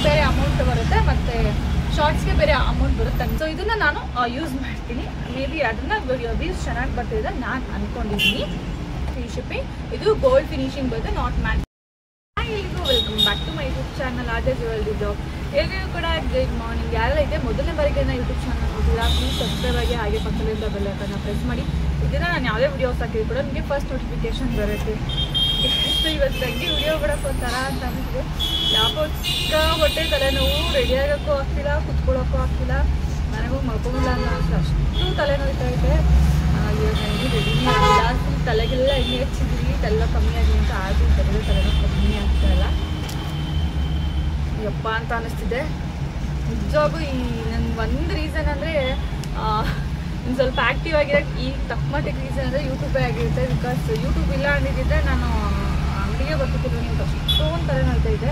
ಬೇರೆ ಅಮೌಂಟ್ ಬರುತ್ತೆ ಮತ್ತು ಶಾರ್ಟ್ಸ್ಗೆ ಬೇರೆ ಅಮೌಂಟ್ ಬರುತ್ತೆ. ಸೊ ಇದನ್ನು ನಾನು ಯೂಸ್ ಮಾಡ್ತೀನಿ. ಮೇ ಬಿ ಅದನ್ನು ವ್ಯೂಸ್ ಚೆನ್ನಾಗಿ ಬರ್ತಿದೆ ನಾನು ಅಂದ್ಕೊಂಡಿದ್ದೀನಿ. ಫ್ರೀ ಶಿಪ್ಪಿಂಗ್, ಇದು ಗೋಲ್ಡ್ ಫಿನಿಶಿಂಗ್ ಬರುತ್ತೆ, ನಾಟ್ ಮ್ಯಾಟ್. ಎಲ್ರಿಗೂ welcome back to my YouTube channel Aadya jewellery blog. ಎಲ್ರಿಗೂ ಕೂಡ ಗುಡ್ ಮಾರ್ನಿಂಗ್. ಯಾರೈತೆ ಮೊದಲನೇ ಬಾರಿಗೆ ನಾನು ಯೂಟ್ಯೂಬ್ ಚಾನಲ್ ನೋಡಿಲ್ಲ, ಪ್ಲೀಸ್ ಸಬ್ಸ್ಕ್ರೈಬ್ ಆಗಿ, ಹಾಗೆ ಪಕ್ಕದಿಂದ ಬೆಲ್ ಐಕಾನ್ನ ಪ್ರೆಸ್ ಮಾಡಿ. ಇದನ್ನು ನಾನು ಯಾವುದೇ ವಿಡಿಯೋಸ್ ಹಾಕಿದ್ರು ಕೂಡ ನಿಮಗೆ ಫಸ್ಟ್ ನೋಟಿಫಿಕೇಶನ್ ಬರುತ್ತೆ. ಸೊ ಇವತ್ತು ನನಗೆ ವಿಡಿಯೋ ಬಿಡೋಕೆ ಒಂಥರ ಅಂತ ಅನ್ನಿಸ್ತು. ಯಾಕೋ ಚಿಕ್ಕ ಹೊಟ್ಟೆ ತಲೆನೋವು, ರೆಡಿ ಆಗೋಕ್ಕೂ ಆಗ್ತಿಲ್ಲ, ಕುತ್ಕೊಳ್ಳೋಕ್ಕೂ ಆಗ್ತಿಲ್ಲ, ನನಗೂ ಮಲ್ಕೊಂಡಿಲ್ಲ ಅನ್ನೋ ಅಷ್ಟು ತಲೆನೋಯ್ತಾ ಇದೆ. ಇವಾಗ ನನಗೆ ರೆಡಿನೇ ಆಗಿಲ್ಲ. ಫುಲ್ ತಲೆಗೆಲ್ಲ ಎಣ್ಣೆ ಹಚ್ಚಿದ್ವಿ, ತಲೆ ಕಮ್ಮಿ ಆಗಲಿ ಅಂತ ಆದರೂ ತಲೆನೋವು ಕಮ್ಮಿ ಆಗ್ತಾ ಇಲ್ಲ. ಯಪ್ಪ ಅಂತ ಅನ್ನಿಸ್ತಿದೆ ನಿಜವಾಗೂ. ನನ್ನ ಒಂದು ರೀಸನ್ ಅಂದರೆ ಒಂದು ಸ್ವಲ್ಪ ಆ್ಯಕ್ಟಿವ್ ಆಗಿರೋಕ್ಕೆ ಈ ತಕ್ಕ ಮಟ್ಟಿಗೆ ರೀಸನ್ ಅಂದರೆ ಯೂಟ್ಯೂಬೇ ಆಗಿರುತ್ತೆ. ಬಿಕಾಸ್ ಯೂಟ್ಯೂಬ್ ಇಲ್ಲ ಅಂದಿದ್ದರೆ ನಾನು ಅಂಗಡಿಗೆ ಬರ್ತಿದ್ರು. ನೀವು ಅಷ್ಟೊಂದು ತಲೆನೋಯ್ತಾ ಇದೆ,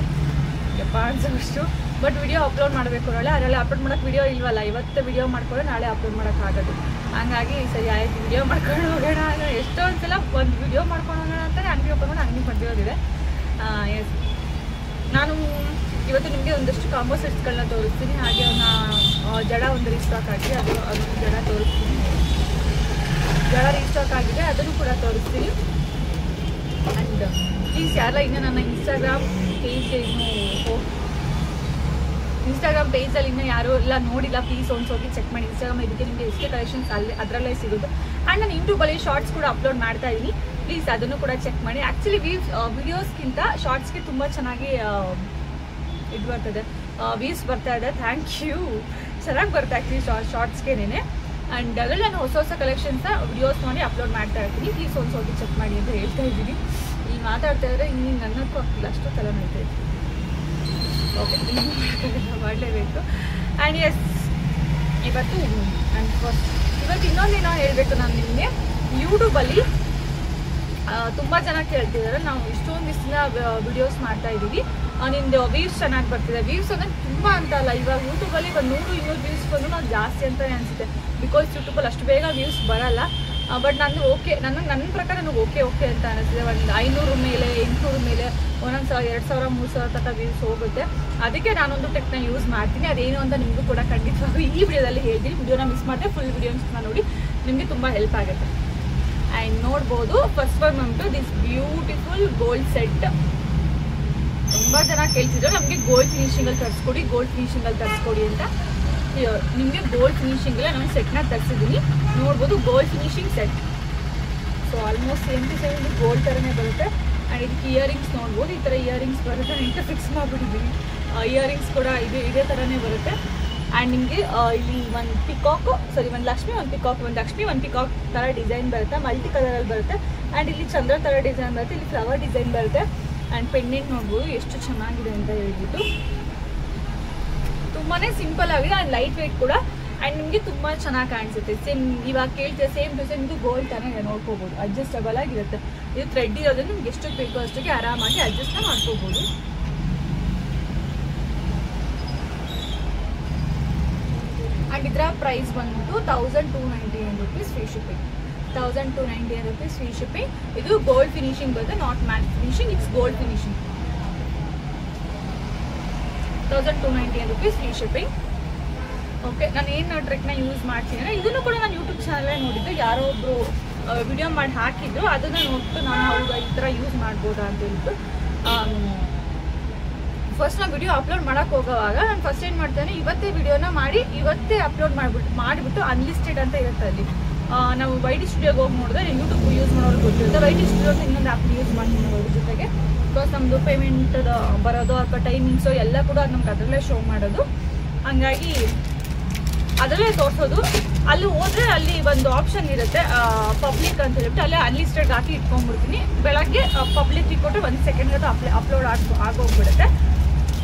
ಯಪ್ಪ ಅನ್ಸೋಷ್ಟು. ಬಟ್ ವಿಡಿಯೋ ಅಪ್ಲೋಡ್ ಮಾಡಬೇಕು ನಾಳೆ, ಅದರಲ್ಲಿ ಅಪ್ಲೋಡ್ ಮಾಡೋಕ್ಕೆ ವಿಡಿಯೋ ಇಲ್ವಲ್ಲ, ಇವತ್ತು ವಿಡಿಯೋ ಮಾಡ್ಕೊಂಡು ನಾಳೆ ಅಪ್ಲೋಡ್ ಮಾಡೋಕ್ಕಾಗೋದು. ಹಂಗಾಗಿ ಸರಿ ಆಯಿತು, ವಿಡಿಯೋ ಮಾಡ್ಕೊಂಡು ಹೋಗೋಣ. ಎಷ್ಟೊಂದು ಸಲ ಒಂದು ವಿಡಿಯೋ ಮಾಡ್ಕೊಂಡು ಹೋಗೋಣ ಅಂತಾರೆ, ಅಂಗಡಿ ಹೋಗ್ಕೊಂಡು ಅಂಗಡಿ ಬಂದಿರೋದಿದೆ. ಎಸ್, ನಾನು ಇವತ್ತು ನಿಮಗೆ ಒಂದಷ್ಟು ಕಾಂಬೋ ಸೆಟ್ಸ್ಗಳನ್ನ ತೋರಿಸ್ತೀನಿ. ಹಾಗೆ ಜಡ ಒಂದು ರೀಸ್ಟಾಕ್ ಆಗಿದೆ, ಅದೊಂದು ಜಡ ತೋರಿಸ್ತೀನಿ. ಜಡ ರೀಸ್ಟಾಕ್ ಆಗಿದೆ, ಅದನ್ನು ಕೂಡ ತೋರಿಸ್ತೀನಿ. ಆ್ಯಂಡ್ ಪ್ಲೀಸ್ ಯಾರೆಲ್ಲ ಇನ್ನು ನನ್ನ ಇನ್ಸ್ಟಾಗ್ರಾಮ್ ಪೇಜಲ್ಲಿ ಇನ್ನೂ ಯಾರು ಇಲ್ಲ ನೋಡಿಲ್ಲ, ಪ್ಲೀಸ್ ಹೋಗಿ ಚೆಕ್ ಮಾಡಿ. ಇನ್ಸ್ಟಾಗ್ರಾಮ್ ಇದಕ್ಕೆ ನಿಮಗೆ ಎಷ್ಟೇ ಕಲೆಕ್ಷನ್ಸ್ ಅದರಲ್ಲೇ ಸಿಗೋದು. ಆ್ಯಂಡ್ ನಾನು ಯೂಟ್ಯೂಬಲ್ಲಿ ಶಾರ್ಟ್ಸ್ ಕೂಡ ಅಪ್ಲೋಡ್ ಮಾಡ್ತಾ ಇದ್ದೀನಿ, ಪ್ಲೀಸ್ ಅದನ್ನು ಕೂಡ ಚೆಕ್ ಮಾಡಿ. ಆ್ಯಕ್ಚುಲಿ ವಿಡಿಯೋಸ್ಗಿಂತ ಶಾರ್ಟ್ಸ್ಗೆ ತುಂಬ ಚೆನ್ನಾಗಿ ಇದು ಬರ್ತದೆ, ವ್ಯೂಸ್ ಬರ್ತಾ ಇದೆ. ಥ್ಯಾಂಕ್ ಯು, ಚೆನ್ನಾಗಿ ಬರ್ತಾ ಆಗ್ತೀವಿ ಶಾರ್ಟ್ಸ್ಗೆನೇ. ಆ್ಯಂಡ್ ಅದರಲ್ಲಿ ನಾನು ಹೊಸ ಕಲೆಕ್ಷನ್ಸ್ನ ವಿಡಿಯೋಸ್ ಮಾಡಿ ಅಪ್ಲೋಡ್ ಮಾಡ್ತಾ ಇರ್ತೀನಿ, ಪ್ಲೀಸ್ ಹೋಗಿ ಚೆಕ್ ಮಾಡಿ ಅಂತ ಹೇಳ್ತಾ ಇದ್ದೀನಿ. ಈಗ ಮಾತಾಡ್ತಾ ಇದ್ದರೆ ಇನ್ನೂ ನನ್ನಕ್ಕೂ ಆಗ್ತಿಲ್ಲ, ಅಷ್ಟು ತಲೆನೋಯ್ತಾ ಇದೆ. ಓಕೆ, ಮಾಡಲೇಬೇಕು. ಆ್ಯಂಡ್ ಎಸ್, ಇವತ್ತು ಇನ್ನೊಂದೇನೋ ಹೇಳಬೇಕು ನಾನು ನಿಮಗೆ. ಯೂಟ್ಯೂಬಲ್ಲಿ ತುಂಬ ಜನ ಕೇಳ್ತಿದ್ದಾರೆ, ನಾವು ಇಷ್ಟೊಂದು ದಿವಸ ವಿಡಿಯೋಸ್ ಮಾಡ್ತಾ ಇದ್ದೀವಿ, ನಿಮ್ಮದು ವ್ಯೂಸ್ ಚೆನ್ನಾಗಿ ಬರ್ತಿದೆ. ವ್ಯೂಸ್ ಅಂದರೆ ತುಂಬ ಅಂತ ಅಲ್ಲ, ಇವಾಗ ಯೂಟ್ಯೂಬಲ್ಲಿ ಒಂದು 100-200 ವ್ಯೂಸ್ ಬಂದು ನಾವು ಜಾಸ್ತಿ ಅಂತಲೇ ಅನಿಸುತ್ತೆ. ಬಿಕಾಸ್ ಯೂಟ್ಯೂಬಲ್ಲಿ ಅಷ್ಟು ಬೇಗ ವ್ಯೂಸ್ ಬರಲ್ಲ. ಬಟ್ ನಂದು ಓಕೆ, ನನ್ನ ಪ್ರಕಾರ ನನಗೆ ಓಕೆ ಅಂತ ಅನಿಸಿದೆ. ಒಂದು 500 ಮೇಲೆ 800 ಮೇಲೆ ಒಂದೊಂದು 2000 3000 ತನಕ ವ್ಯೂಸ್ ಹೋಗುತ್ತೆ. ಅದಕ್ಕೆ ನಾನೊಂದು ಟೆಕ್ನ ಯೂಸ್ ಮಾಡ್ತೀನಿ. ಅದೇನು ಅಂತ ನಿಮಗೂ ಕೂಡ ಖಂಡಿತವಾಗೂ ಈ ವಿಡಿಯೋದಲ್ಲಿ ಹೇಳ್ತೀನಿ. ವಿಡಿಯೋನ ಮಿಸ್ ಮಾಡಿದ್ರೆ ಫುಲ್ ವಿಡಿಯೋಸ್ನ ನೋಡಿ, ನಿಮಗೆ ತುಂಬ ಹೆಲ್ಪ್ ಆಗುತ್ತೆ. ಆ್ಯಂಡ್ ನೋಡ್ಬೋದು, ಫಸ್ಟ್ ಒನ್ ಬಂದ್ಬಿಟ್ಟು ದಿಸ್ ಬ್ಯೂಟಿಫುಲ್ ಗೋಲ್ಡ್ ಸೆಟ್. ತುಂಬ ಜನ ಕೇಳ್ತಿದ್ರು ನಮಗೆ ಗೋಲ್ಡ್ ಫಿನಿಶಿಂಗಲ್ಲಿ ತರಿಸ್ಕೊಡಿ ಅಂತ. ನಿಮಗೆ ಗೋಲ್ಡ್ ಫಿನಿಶಿಂಗಲ್ಲ ನಾನು ಸೆಟ್ನ ತರಿಸಿದ್ದೀನಿ. ನೋಡ್ಬೋದು, gold finishing set. So almost 70 gold ಥರನೇ ಬರುತ್ತೆ. ಆ್ಯಂಡ್ ಇದಕ್ಕೆ ಇಯರಿಂಗ್ಸ್ ನೋಡ್ಬೋದು, ಈ ಥರ ಇಯರಿಂಗ್ಸ್ ಬರುತ್ತೆ. ನಾನು ಫಿಕ್ಸ್ ಮಾಡಿಬಿಟ್ಟಿದ್ದೀನಿ. ಇಯರಿಂಗ್ಸ್ ಕೂಡ ಇದೇ ಥರನೇ ಬರುತ್ತೆ. ಆ್ಯಂಡ್ ನಿಮಗೆ ಇಲ್ಲಿ ಒಂದು ಲಕ್ಷ್ಮಿ ಪಿಕಾಕ್ ಥರ ಡಿಸೈನ್ ಬರುತ್ತೆ, ಮಲ್ಟಿ ಕಲರಲ್ಲಿ ಬರುತ್ತೆ. ಆ್ಯಂಡ್ ಇಲ್ಲಿ ಚಂದ್ರ ಥರ ಡಿಸೈನ್ ಬರುತ್ತೆ, ಇಲ್ಲಿ ಫ್ಲವರ್ ಡಿಸೈನ್ ಬರುತ್ತೆ. ಆ್ಯಂಡ್ ಪೆಂಡೆಂಟ್ ನೋಡ್ಬೋದು ಎಷ್ಟು ಚೆನ್ನಾಗಿದೆ ಅಂತ ಹೇಳ್ಬಿಟ್ಟು. ತುಂಬಾ ಸಿಂಪಲ್ ಆಗಿದೆ ಆ್ಯಂಡ್ ಲೈಟ್ ವೇಟ್ ಕೂಡ. ಆ್ಯಂಡ್ ನಿಮಗೆ ತುಂಬ ಚೆನ್ನಾಗಿ ಕಾಣಿಸುತ್ತೆ. ಸೇಮ್ ಇವಾಗ ಕೇಳ್ತೀವಿ, ಸೇಮ್ ಟು ಸೇಮ್ ಇದು ಗೋಲ್ಡ್ ಥರ ನೋಡ್ಕೋಬೋದು. ಅಡ್ಜಸ್ಟಬಲ್ ಆಗಿರುತ್ತೆ. ಇದು ಥ್ರೆಡ್ ಇರೋದನ್ನು ನಿಮ್ಗೆ ಎಷ್ಟಕ್ಕೆ ಬೇಕೋ ಅಷ್ಟಕ್ಕೆ ಆರಾಮಾಗಿ ಅಡ್ಜಸ್ಟ್ನ ಮಾಡ್ಕೋಬೋದು. ಆ್ಯಂಡ್ ಇದರ ಪ್ರೈಸ್ ಬಂದ್ಬಿಟ್ಟು 1299 rupees free shipping. 1299 rupees free shipping. ಇದು ಗೋಲ್ಡ್ ಫಿನಿಶಿಂಗ್ ಬರುತ್ತೆ, not mat finishing, it's gold finishing. 1299 rupees free shipping. Okay, ನಾನು ಏನು ಟ್ರಿಕ್ನ ಯೂಸ್ ಮಾಡ್ತೀನಿ ಅಂದರೆ, ಇದನ್ನು ಕೂಡ ನಾನು ಯೂಟ್ಯೂಬ್ ಚಾನಲೇ ನೋಡಿದ್ದು. ಯಾರೋ ಒಬ್ಬರು ವಿಡಿಯೋ ಮಾಡಿ ಹಾಕಿದ್ರು, ಅದನ್ನು ನೋಡ್ಬಿಟ್ಟು ನಾನು ಹೌದಾ ಈ ಥರ ಯೂಸ್ ಮಾಡ್ಬೋದಾ ಅಂತ ಹೇಳ್ಬಿಟ್ಟು ಫಸ್ಟ್ ನಾವು ವಿಡಿಯೋ ಅಪ್ಲೋಡ್ ಮಾಡೋಕ್ಕೆ ಹೋಗೋವಾಗ ನಾನು ಫಸ್ಟ್ ಏನು ಮಾಡ್ತೇನೆ, ಇವತ್ತೇ ವಿಡಿಯೋನ ಮಾಡಿ ಇವತ್ತೇ ಅಪ್ಲೋಡ್ ಮಾಡಿಬಿಟ್ಟು ಅನ್ಲಿಸ್ಟೆಡ್ ಅಂತ ಇರುತ್ತೆ. ಅಲ್ಲಿ ನಾವು ವೈಟಿ ಸ್ಟುಡಿಯೋಗೆ ಹೋಗಿ ನೋಡಿದ್ರೆ ಯೂಟ್ಯೂಬ್ ಯೂಸ್ ಮಾಡೋರು ಗೊತ್ತಿರುತ್ತೆ. ವೈಟಿ ಸ್ಟುಡಿಯೋ ಅಂತ ಇನ್ನೊಂದು ಆ್ಯಪ್ ಯೂಸ್ ಮಾಡ್ತೀನಿ ಅದ್ರ ಜೊತೆಗೆ. ಬಿಕಾಸ್ ನಮ್ಮದು ಪೇಮೆಂಟ್ ಬರೋದು ಅಥವಾ ಟೈಮಿಂಗ್ಸು ಎಲ್ಲ ಕೂಡ ನಮ್ಗೆ ಅದರಲ್ಲೇ ಶೋ ಮಾಡೋದು. ಹಂಗಾಗಿ ಅದರಲ್ಲೇ ತೋರಿಸೋದು. ಅಲ್ಲಿ ಹೋದರೆ ಅಲ್ಲಿ ಒಂದು ಆಪ್ಷನ್ ಇರುತ್ತೆ ಪಬ್ಲಿಕ್ ಅಂತ ಹೇಳ್ಬಿಟ್ಟು, ಅಲ್ಲೇ ಅನ್ಲಿಸ್ಟೆಡ್ ಹಾಕಿ ಇಟ್ಕೊಂಡ್ಬಿಡ್ತೀನಿ. ಬೆಳಗ್ಗೆ ಪಬ್ಲಿಕ್ ಕೊಟ್ಟರೆ 1 ಸೆಕೆಂಡ್ ಅಪ್ಲೋಡ್ ಆಗೋಗ್ಬಿಡುತ್ತೆ.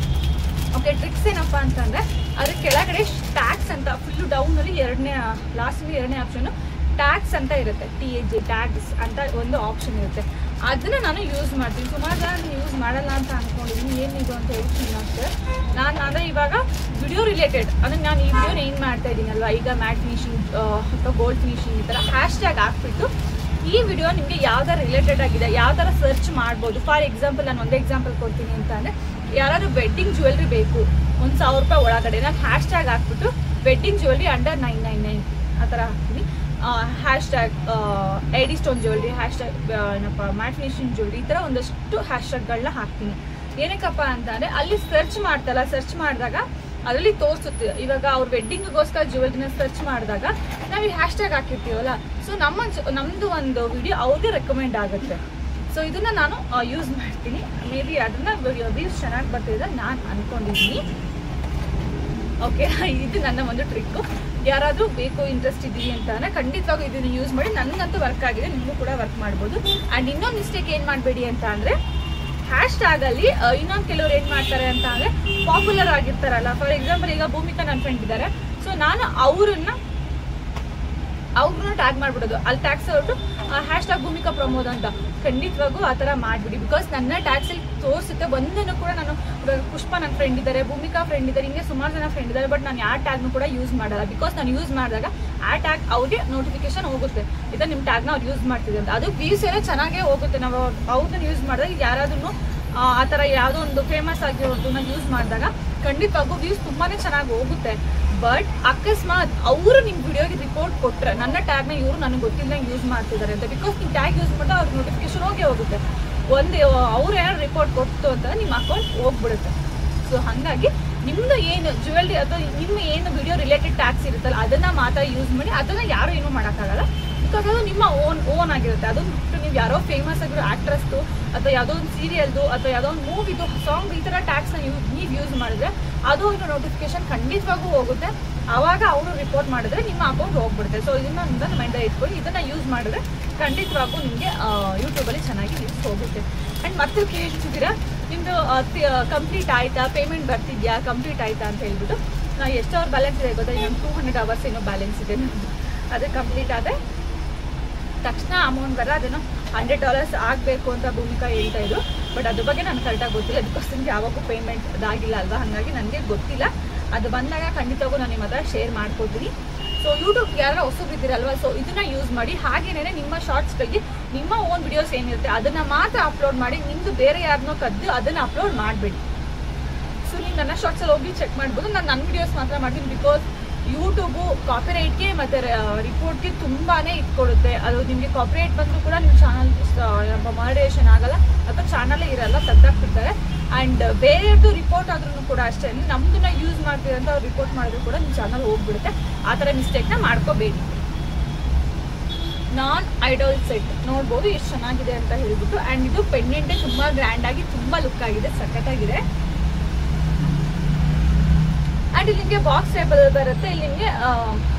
ಓಕೆ, ಟ್ರಿಕ್ಸ್ ಏನಪ್ಪ ಅಂತಂದರೆ, ಅದ್ರ ಕೆಳಗಡೆ ಟ್ಯಾಕ್ಸ್ ಅಂತ ಫುಲ್ಲು ಡೌನಲ್ಲಿ ಲಾಸ್ಟಲ್ಲಿ ಎರಡನೇ ಆಪ್ಷನ್ನು ಟ್ಯಾಕ್ಸ್ ಅಂತ ಇರುತ್ತೆ. TAG ಟ್ಯಾಕ್ಸ್ ಅಂತ ಒಂದು ಆಪ್ಷನ್ ಇರುತ್ತೆ. ಅದನ್ನು ನಾನು ಯೂಸ್ ಮಾಡ್ತೀನಿ. ಸುಮಾರು ಜನ ಯೂಸ್ ಮಾಡಲ್ಲ ಅಂತ ಅಂದ್ಕೊಂಡಿದ್ದೀನಿ, ಏನಿದು ಅಂತ ಯೋಚನೆ ಆಗ್ತದೆ. ನಾನು ಅಂದರೆ ಇವಾಗ ವಿಡಿಯೋ ರಿಲೇಟೆಡ್ ಅಂದರೆ ನಾನು ಈ ವಿಡಿಯೋನ ಏನು ಮಾಡ್ತಾ ಇದ್ದೀನಲ್ವ, ಈಗ ಮ್ಯಾಟ್ ಫಿನಿಶಿಂಗ್ ಅಥವಾ ಗೋಲ್ಡ್ ಫಿನಿಶಿಂಗ್ ಈ ಥರ ಹ್ಯಾಶ್ಟ್ಯಾಗ್ ಹಾಕ್ಬಿಟ್ಟು ಈ ವಿಡಿಯೋ ನಿಮಗೆ ಯಾವ್ದಾರ ರಿಲೇಟೆಡ್ ಆಗಿದೆ, ಯಾವ ಥರ ಸರ್ಚ್ ಮಾಡ್ಬೋದು. ಫಾರ್ ಎಕ್ಸಾಂಪಲ್ ನಾನು ಒಂದೇ ಎಕ್ಸಾಂಪಲ್ ಕೊಡ್ತೀನಿ ಅಂತ ಅಂದರೆ, ಯಾರಾದ್ರೂ ವೆಡ್ಡಿಂಗ್ ಜ್ಯುವೆಲ್ರಿ ಬೇಕು 1,000 ರೂಪಾಯಿ ಒಳಗಡೆ ನಾನು ಹ್ಯಾಶ್ ಟ್ಯಾಗ್ ಹಾಕ್ಬಿಟ್ಟು ವೆಡ್ಡಿಂಗ್ ಜ್ಯುವೆಲ್ರಿ ಅಂಡರ್ 999 ಆ ಥರ ಹಾಕ್ತೀನಿ. ಹ್ಯಾಶ್ ಟ್ಯಾಗ್ ಎಡಿ ಸ್ಟೋನ್ ಜ್ಯುವೆಲ್ರಿ, ಹ್ಯಾಶ್ ಟ್ಯಾಗ್ ಏನಪ್ಪ ಮ್ಯಾಟ್ ಫಿನಿಶಿಂಗ್ ಜ್ಯುವೆಲ್ರಿ, ಈ ಥರ ಒಂದಷ್ಟು ಹ್ಯಾಶ್ ಟ್ಯಾಗ್ಗಳನ್ನ ಹಾಕ್ತೀನಿ. ಏನಕ್ಕಪ್ಪ ಅಂತಂದರೆ ಅಲ್ಲಿ ಸರ್ಚ್ ಮಾಡ್ತಲ್ಲ, ಸರ್ಚ್ ಮಾಡಿದಾಗ ಅದರಲ್ಲಿ ತೋರಿಸುತ್ತೆ. ಇವಾಗ ಅವ್ರ ವೆಡ್ಡಿಂಗ್ಗೋಸ್ಕರ ಜ್ಯುವೆಲ್ರಿನ ಸರ್ಚ್ ಮಾಡಿದಾಗ ನಾವು ಈ ಹ್ಯಾಶ್ ಟ್ಯಾಗ್ ಹಾಕಿರ್ತೀವಲ್ಲ, ಸೊ ನಮ್ಮದು ಒಂದು ವಿಡಿಯೋ ಅವ್ರಿಗೆ ರೆಕಮೆಂಡ್ ಆಗುತ್ತೆ. ಸೊ ಇದನ್ನ ನಾನು ಯೂಸ್ ಮಾಡ್ತೀನಿ. ಮೇ ಬಿ ಅದನ್ನ ವ್ಯೂಸ್ ಚೆನ್ನಾಗಿ ಬರ್ತಿದೆ ನಾನು ಅನ್ಕೊಂಡಿದ್ದೀನಿ. ಓಕೆ, ಇದು ನನ್ನ ಒಂದು ಟ್ರಿಕ್ಕು. ಯಾರಾದರೂ ಬೇಕು ಇಂಟ್ರೆಸ್ಟ್ ಇದೀವಿ ಅಂತಂದರೆ ಖಂಡಿತವಾಗೂ ಇದನ್ನು ಯೂಸ್ ಮಾಡಿ. ನನಗಂತೂ ವರ್ಕ್ ಆಗಿದೆ, ನಿಮಗೂ ಕೂಡ ವರ್ಕ್ ಮಾಡ್ಬೋದು. ಆ್ಯಂಡ್ ಇನ್ನೊಂದು ಮಿಸ್ಟೇಕ್ ಏನು ಮಾಡಬೇಡಿ ಅಂತ ಅಂದರೆ, ಹ್ಯಾಶ್ ಟ್ಯಾಗಲ್ಲಿ ಇನ್ನೊಂದು ಕೆಲವ್ರು ಏನು ಮಾಡ್ತಾರೆ ಅಂತ ಅಂದರೆ ಪಾಪ್ಯುಲರ್ ಆಗಿರ್ತಾರಲ್ಲ. ಫಾರ್ ಎಕ್ಸಾಂಪಲ್ ಈಗ ಭೂಮಿಕಾ ನನ್ನ ಫ್ರೆಂಡ್ ಇದ್ದಾರೆ, ಸೊ ನಾನು ಅವ್ರನ್ನ ಟ್ಯಾಗ್ ಮಾಡಿಬಿಡೋದು. ಅಲ್ಲಿ ಟ್ಯಾಗ್ಸ್ ಹೊರಟು ಹ್ಯಾಶ್ ಟ್ಯಾಗ್ ಭೂಮಿಕಾ ಪ್ರಮೋದ್ ಅಂತ. ಖಂಡಿತವಾಗೂ ಆ ಥರ ಮಾಡಿಬಿಡಿ. ಬಿಕಾಸ್ ನನ್ನ ಟ್ಯಾಗ್ಸಲ್ಲಿ ತೋರಿಸುತ್ತೆ. ಒಂದನ್ನು ಕೂಡ ನಾನು ಇವಾಗ ಪುಷ್ಪ ನನ್ನ ಫ್ರೆಂಡ್ ಇದ್ದಾರೆ, ಭೂಮಿಕಾ ಫ್ರೆಂಡ್ ಇದ್ದಾರೆ, ಹಿಂಗೆ ಸುಮಾರು ಜನ ಫ್ರೆಂಡ್ ಇದ್ದಾರೆ. ಬಟ್ ನಾನು ಯಾವ ಟ್ಯಾಗ್ನು ಕೂಡ ಯೂಸ್ ಮಾಡಲ್ಲ. ಬಿಕಾಸ್ ನಾನು ಯೂಸ್ ಮಾಡಿದಾಗ ಆ ಟ್ಯಾಗ್ ಅವ್ರಿಗೆ ನೋಟಿಫಿಕೇಶನ್ ಹೋಗುತ್ತೆ, ಇದು ನಿಮ್ಮ ಟ್ಯಾಗ್ನ ಅವ್ರು ಯೂಸ್ ಮಾಡ್ತಿದೆ ಅಂತ. ಅದು ವ್ಯೂಸ್ ಎಲ್ಲ ಚೆನ್ನಾಗೇ ಹೋಗುತ್ತೆ. ನಾವು ಅವ್ರನ್ನ ಯೂಸ್ ಮಾಡಿದಾಗ ಯಾರಾದ್ರೂ ಆ ಥರ ಯಾವುದೋ ಒಂದು ಫೇಮಸ್ ಆಗಿರೋದನ್ನ ಯೂಸ್ ಮಾಡಿದಾಗ ಖಂಡಿತವಾಗೂ ವ್ಯೂಸ್ ತುಂಬಾ ಚೆನ್ನಾಗಿ ಹೋಗುತ್ತೆ. ಬಟ್ ಅಕಸ್ಮಾತ್ ಅವರು ನಿಮ್ಮ ವಿಡಿಯೋಗೆ ರಿಪೋರ್ಟ್ ಕೊಟ್ಟರೆ, ನನ್ನ ಟ್ಯಾಗ್ನ ಇವರು ನನಗೆ ಗೊತ್ತಿಲ್ಲದಂಗೆ ಯೂಸ್ ಮಾಡ್ತಿದ್ದಾರೆ ಅಂತ, ಬಿಕಾಸ್ ನೀವು ಟ್ಯಾಗ್ ಯೂಸ್ ಮಾಡಿದ್ರೆ ಅವ್ರಿಗೆ ನೋಟಿಫಿಕೇಶನ್ ಹೋಗೇ ಹೋಗುತ್ತೆ. ಅವ್ರು ಏನಾದ್ರು ರಿಪೋರ್ಟ್ ಕೊಟ್ಟು ಅಂತ ನಿಮ್ಮ ಅಕೌಂಟ್ ಹೋಗ್ಬಿಡುತ್ತೆ. ಸೊ ಹಾಗಾಗಿ ನಿಮ್ಮದು ಏನು ಜ್ಯುವೆಲ್ರಿ ಅಥವಾ ನಿಮ್ಮ ಏನು ವಿಡಿಯೋ ರಿಲೇಟೆಡ್ ಟ್ಯಾಗ್ಸ್ ಇರುತ್ತಲ್ಲ ಅದನ್ನು ಮಾತ್ರ ಯೂಸ್ ಮಾಡಿ. ಅದನ್ನು ಯಾರೂ ಏನೂ ಮಾಡೋಕ್ಕಾಗಲ್ಲ, ಬಿಕಾಸ್ ಅದು ನಿಮ್ಮ ಓನ್ ಆಗಿರುತ್ತೆ. ಅದು ನೀವು ಯಾರೋ ಫೇಮಸ್ ಆಗಿರೋ ಆ್ಯಕ್ಟ್ರಸ್ದು ಅಥವಾ ಯಾವುದೋ ಒಂದು ಸೀರಿಯಲ್ದು ಅಥವಾ ಯಾವುದೋ ಒಂದು ಮೂವಿದು ಸಾಂಗ್ ಈ ಥರ ಟ್ಯಾಗ್ಸ್ನ ನೀವು ಯೂಸ್ ಮಾಡಿದ್ರೆ ಅದು ಒಂದು ನೋಟಿಫಿಕೇಶನ್ ಖಂಡಿತವಾಗೂ ಹೋಗುತ್ತೆ. ಆವಾಗ ಅವರು ರಿಪೋರ್ಟ್ ಮಾಡಿದ್ರೆ ನಿಮ್ಮ ಅಕೌಂಟ್ ಹೋಗ್ಬಿಡುತ್ತೆ. ಸೊ ಇದನ್ನು ನಿಮ್ಮನ್ನು ಮೈಂಡಲ್ಲಿ ಇಟ್ಕೊಂಡು ಇದನ್ನು ಯೂಸ್ ಮಾಡಿದ್ರೆ ಖಂಡಿತವಾಗೂ ನಿಮಗೆ ಯೂಟ್ಯೂಬಲ್ಲಿ ಚೆನ್ನಾಗಿ ವ್ಯೂಸ್ ಹೋಗುತ್ತೆ. ಆ್ಯಂಡ್ ಮತ್ತೆ ಕೇಳ್ತಿದ್ದೀರಾ ನಿಮ್ಮದು ಕಂಪ್ಲೀಟ್ ಆಯಿತಾ, ಪೇಮೆಂಟ್ ಬರ್ತಿದ್ಯಾ, ಕಂಪ್ಲೀಟ್ ಆಯಿತಾ ಅಂತ ಹೇಳ್ಬಿಟ್ಟು. ಎಷ್ಟು ಅವರ್ ಬ್ಯಾಲೆನ್ಸ್ ಇದೆ ಗೊತ್ತಾ? ಇನ್ನೊಂದು 200 ಅವರ್ಸ್ ಏನೋ ಬ್ಯಾಲೆನ್ಸ್ ಇದೆ. ಅದು ಕಂಪ್ಲೀಟ್ ಆದರೆ ತಕ್ಷಣ ಅಮೌಂಟ್ ಬರ ಅದನ್ನು $100 ಆಗಬೇಕು ಅಂತ ಭೂಮಿಕಾ ಹೇಳ್ತಾ ಇದ್ರು. ಬಟ್ ಅದ್ರ ಬಗ್ಗೆ ನನಗೆ ಕರೆಕ್ಟಾಗಿ ಗೊತ್ತಿಲ್ಲ. ಅದಕ್ಕೋಸ್ಕರ ನನಗೆ ಯಾವಾಗೂ ಪೇಮೆಂಟ್ ಅದಾಗಿಲ್ಲ ಅಲ್ವಾ, ಹಾಗಾಗಿ ನನಗೆ ಗೊತ್ತಿಲ್ಲ. ಅದು ಬಂದಾಗ ಖಂಡಿತವಾಗೂ ನಾನು ನಿಮ್ಮ ಹತ್ರ ಶೇರ್ ಮಾಡ್ಕೊತೀನಿ. ಸೊ ಯೂಟ್ಯೂಬ್ಗೆ ಯಾರು ಹೊಸಬಿದ್ದೀರಲ್ವ, ಸೊ ಇದನ್ನು ಯೂಸ್ ಮಾಡಿ. ಹಾಗೇನೇ ನಿಮ್ಮ ಶಾರ್ಟ್ಸ್ಗಳಿಗೆ ನಿಮ್ಮ ಓನ್ ವಿಡಿಯೋಸ್ ಏನಿರುತ್ತೆ ಅದನ್ನು ಮಾತ್ರ ಅಪ್ಲೋಡ್ ಮಾಡಿ. ನಿಮ್ಮದು ಬೇರೆ ಯಾರನ್ನೋ ಕದ್ದು ಅದನ್ನು ಅಪ್ಲೋಡ್ ಮಾಡಬೇಡಿ. ಸೊ ನೀವು ನನ್ನ ಶಾರ್ಟ್ಸಲ್ಲಿ ಹೋಗಿ ಚೆಕ್ ಮಾಡ್ಬೋದು. ನಾನು ನನ್ನ ವಿಡಿಯೋಸ್ ಮಾತ್ರ ಮಾಡ್ತೀನಿ. ಬಿಕಾಸ್ ಯೂಟ್ಯೂಬು ಕಾಪಿರೈಟ್ಗೆ ಮತ್ತು ರಿಪೋರ್ಟ್ಗೆ ತುಂಬಾ ಇಟ್ಕೊಡುತ್ತೆ. ಅದು ನಿಮಗೆ ಕಾಪಿರೈಟ್ ಬಂದರೂ ಕೂಡ ನಿಮ್ಮ ಚಾನಲ್ ಮಾನಿಟೈಸೇಷನ್ ಆಗಲ್ಲ ಅಥವಾ ಚಾನಲೇ ಇರಲ್ಲ, ತೆಗ್ದಾಕ್ಬಿಡ್ತಾರೆ. ಆ್ಯಂಡ್ ಬೇರೆಯವ್ರದ್ದು ರಿಪೋರ್ಟ್ ಆದ್ರೂ ಕೂಡ ಅಷ್ಟೇ, ನಮ್ಮದನ್ನ ಯೂಸ್ ಮಾಡ್ತೀವಿ ಅಂತ ಅವ್ರು ರಿಪೋರ್ಟ್ ಮಾಡಿದ್ರು ಕೂಡ ನಿಮ್ಮ ಚಾನಲ್ ಹೋಗ್ಬಿಡುತ್ತೆ. ಆ ಥರ ಮಿಸ್ಟೇಕ್ನ ಮಾಡ್ಕೋಬೇಡಿ. ನಾನ್ ಐಡಲ್ ಸೆಟ್ ನೋಡ್ಬೋದು ಎಷ್ಟು ಚೆನ್ನಾಗಿದೆ ಅಂತ ಹೇಳ್ಬಿಟ್ಟು. ಆ್ಯಂಡ್ ಇದು ಪೆಂಡೆಂಟೇ ತುಂಬ ಗ್ರ್ಯಾಂಡಾಗಿ ತುಂಬ ಲುಕ್ ಆಗಿದೆ, ಸಖತ್ತಾಗಿದೆ. ಆ್ಯಂಡ್ ಇಲ್ಲಿ ನಿಮಗೆ ಬಾಕ್ಸ್ ಟೈಪಲ್ ಬರುತ್ತೆ. ಇಲ್ಲಿ ನಿಮಗೆ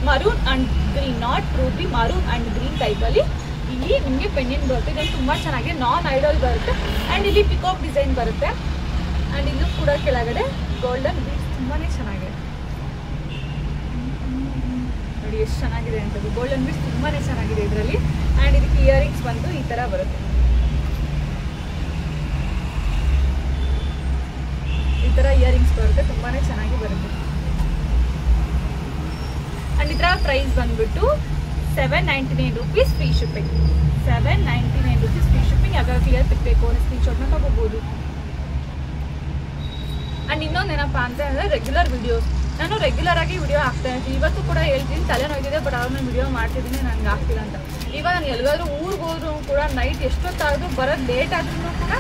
maroon and green, not Ruby, maroon and green ಟೈಪಲ್ಲಿ ಇಲ್ಲಿ ನಿಮಗೆ ಪೆಂಡೆಂಟ್ ಬರುತ್ತೆ. ಇದನ್ನು ತುಂಬ ಚೆನ್ನಾಗಿದೆ, ನಾನ್ ಐಡಲ್ ಬರುತ್ತೆ. ಆ್ಯಂಡ್ ಇಲ್ಲಿ ಪಿಕಾಕ್ ಡಿಸೈನ್ ಬರುತ್ತೆ. ಆ್ಯಂಡ್ ಇಲ್ಲೂ ಕೂಡ ಕೆಳಗಡೆ ಗೋಲ್ಡನ್ ಬೀಡ್ಸ್ ತುಂಬಾ ಚೆನ್ನಾಗಿದೆ. ನೋಡಿ ಎಷ್ಟು ಚೆನ್ನಾಗಿದೆ ಅಂತದ್ದು. ಗೋಲ್ಡನ್ ಬೀಡ್ಸ್ ತುಂಬಾ ಚೆನ್ನಾಗಿದೆ ಇದರಲ್ಲಿ. ಆ್ಯಂಡ್ ಇದಕ್ಕೆ ಇಯರಿಂಗ್ಸ್ ಬಂದು ಈ ಥರ ಬರುತ್ತೆ. ಈ ಥರ ಇಯರಿಂಗ್ಸ್ ಬರುತ್ತೆ, ತುಂಬಾ ಚೆನ್ನಾಗಿ ಬರುತ್ತೆ. ಆ್ಯಂಡ್ ಇದರ ಪ್ರೈಸ್ ಬಂದ್ಬಿಟ್ಟು ₹799 ಫ್ರೀ ಶಿಪ್ಪಿಂಗ್. ₹799 free shipping. ಯಾವಾಗ ಕ್ಲಿಯರ್ ಸಿಗಬೇಕು ಅನ್ನೋ ಸ್ಕ್ರೀನ್ಶಾಟ್ನ ತಗೋಬೋದು. ಆ್ಯಂಡ್ ಇನ್ನೊಂದೇನಪ್ಪ ಅಂತ ಹೇಳಿದ್ರೆ ರೆಗ್ಯುಲರ್ ವಿಡಿಯೋಸ್. ನಾನು ರೆಗ್ಯುಲರ್ ಆಗಿ ವಿಡಿಯೋ ಹಾಕ್ತಾ ಇರ್ತೀನಿ. ಇವತ್ತು ಕೂಡ ಹೇಳ್ತೀನಿ ತಲೆನೋಯ್ತಿದೆ, ಬಟ್ ಅವ್ರನ್ನ ವಿಡಿಯೋ ಮಾಡ್ತಿದ್ದೀನಿ, ನನಗೆ ಆಗ್ತಿಲ್ಲ ಅಂತ. ಇವಾಗ ನಾನು ಎಲ್ಲಿಗಾದ್ರೂ ಊರಿಗೆ ಹೋದ್ರೂ ಕೂಡ ನೈಟ್ ಎಷ್ಟೊತ್ತಾದರೂ ಬರೋದು ಲೇಟ್ ಆದ್ರೂ ಕೂಡ